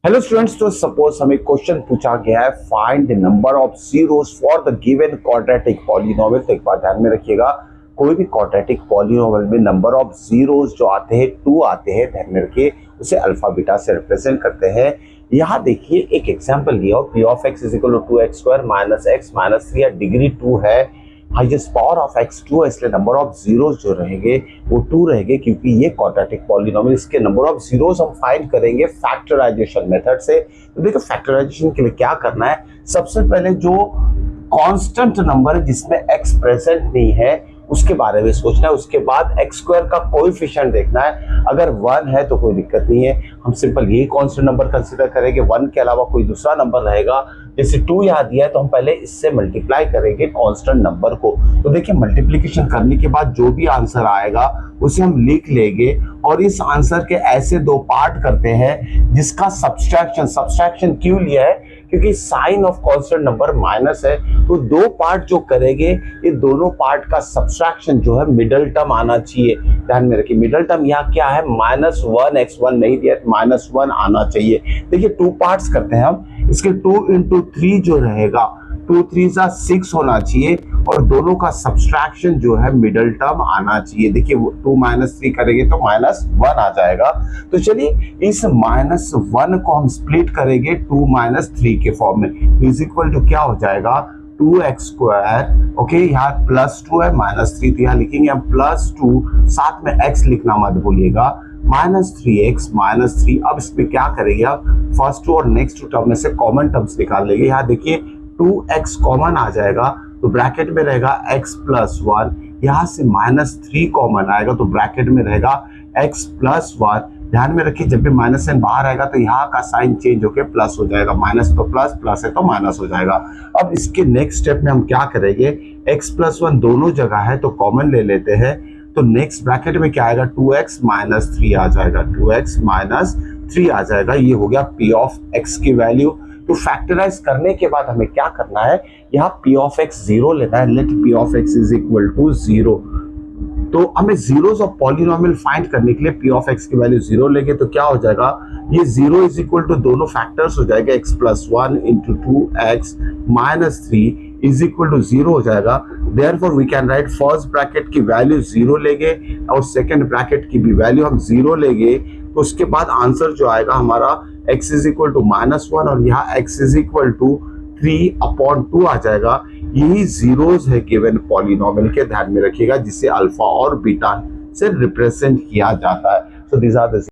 Hello students, तो suppose हमें question पूछा गया है find the number of zeros for the given quadratic polynomial. तो एक बात ध्यान में रखिएगा, कोई भी क्वाड्रेटिक पॉलीनोमियल में नंबर ऑफ जीरोस जो आते हैं 2 आते हैं, ध्यान में रखिए उसे अल्फा बीटा से रिप्रेजेंट करते हैं। यहाँ देखिए एक एग्जांपल लिया हो, P of X is equal to 2x square minus X minus 3 या डिग्री 2 है, हाईएस्ट पावर ऑफ एक्स 2 है, इसलिए नंबर ऑफ जीरोस जो रहेंगे वो 2 रहेंगे क्योंकि ये क्वाड्रेटिक पॉलीनोमियल। इसके नंबर ऑफ जीरोस हम फाइंड करेंगे फैक्टराइजेशन मेथड से। तो देखो फैक्टराइजेशन के लिए क्या करना है, सबसे पहले जो कांस्टेंट नंबर है जिसमें एक्स प्रेजेंट नहीं है उसके बारे में सोचना है, उसके बाद एक्स स्क्वायर का कोएफिशिएंट देखना है। अगर 1 है तो कोई दिक्कत नहीं है, हम सिंपल यही कांस्टेंट नंबर कंसीडर करेंगे। 1 के अलावा कोई दूसरा नंबर रहेगा, जैसे 2 यहाँ दिया है तो हम पहले इससे मल्टीप्लाई करेंगे कांस्टेंट नंबर को। तो देखिए मल्टीप्लिकेशन करने के बाद जो भी आंसर आएगा उसे हम लिख लेंगे और इस आंसर के ऐसे 2 पार्ट करते हैं जिसका सब्सट्रैक्शन क्यों लिया है, क्योंकि sine of constant number minus है। तो 2 पार्ट जो करेंगे ये दोनों पार्ट का सब्सट्रैक्शन जो है मिडल टर्म आना चाहिए। ध्यान में रखिए मिडल टर्म यहाँ क्या है, -1x1 नहीं दिया, -1 आना चाहिए। देखिए 2 पार्ट्स करते हैं हम, इसके 2 into 3 जो रहेगा 2 3 6 होना चाहिए और दोनों का सब्सट्रैक्शन जो है मिडल टर्म आना चाहिए। देखिए 2 - 3 करेंगे तो -1 आ जाएगा। तो चलिए इस -1 को हम स्प्लिट करेंगे 2 - 3 के फॉर्म में, इज इक्वल टू क्या हो जाएगा 2x स्क्वायर। ओके, यहाँ +2 है, -3 तो यहाँ लिखेंगे हम +2, साथ में x लिखना मत भूलिएगा, -3x -3। अब इसमें क्या करेंगे, आप फर्स्ट और नेक्स्ट टर्म में से कॉमन टर्म्स निकाल लेंगे। यहाँ देखिए 2x कॉमन आ जाएगा तो ब्रैकेट में रहेगा x + 1, यहाँ से -3 कॉमन आएगा तो ब्रैकेट में रहेगा x + 1। ध्यान में रखिए जब भी माइनस साइन बाहर आएगा तो यहाँ का साइन चेंज होकर प्लस हो जाएगा, माइनस तो प्लस, प्लस है तो माइनस हो जाएगा। अब इसके नेक्स्ट स्टेप में हम क्या करेंगे, x + 1 दोनों जगह है तो कॉमन ले लेते हैं। तो नेक्स्ट ब्रैकेट में क्या आएगा, 2x - 3 आ जाएगा, 2x - 3 आ जाएगा। ये हो गया p ऑफ x की वैल्यू। तो फैक्टराइज करने के बाद हमें क्या करना है, यहाँ p ऑफ x 0 लेना है। Let p of x is equal to 0। तो हमें जीरोस ऑफ पॉलीनोमियल फाइंड करने के लिए p ऑफ x की वैल्यू 0 लेंगे तो क्या हो जाएगा, ये 0 इज इक्वल टू दोनों फैक्टर्स हो जाएगा, x + 1 × 2x - 3 is equal to 0 हो जाएगा। Therefore we can write first bracket की वैल्यू 0 लेंगे और सेकंड ब्रैकेट की भी वैल्यू हम 0 लेंगे। तो उसके बाद आंसर जो आएगा हमारा x इज इक्वल टू -1 और यहाँ x इज इक्वल टू 3/2 आ जाएगा। यही जीरोस है गिवन पॉलीनोमियल के, ध्यान में रखिएगा, जिसे अल्फा और बीटा से रिप्रेजेंट किया जाता है। So these are the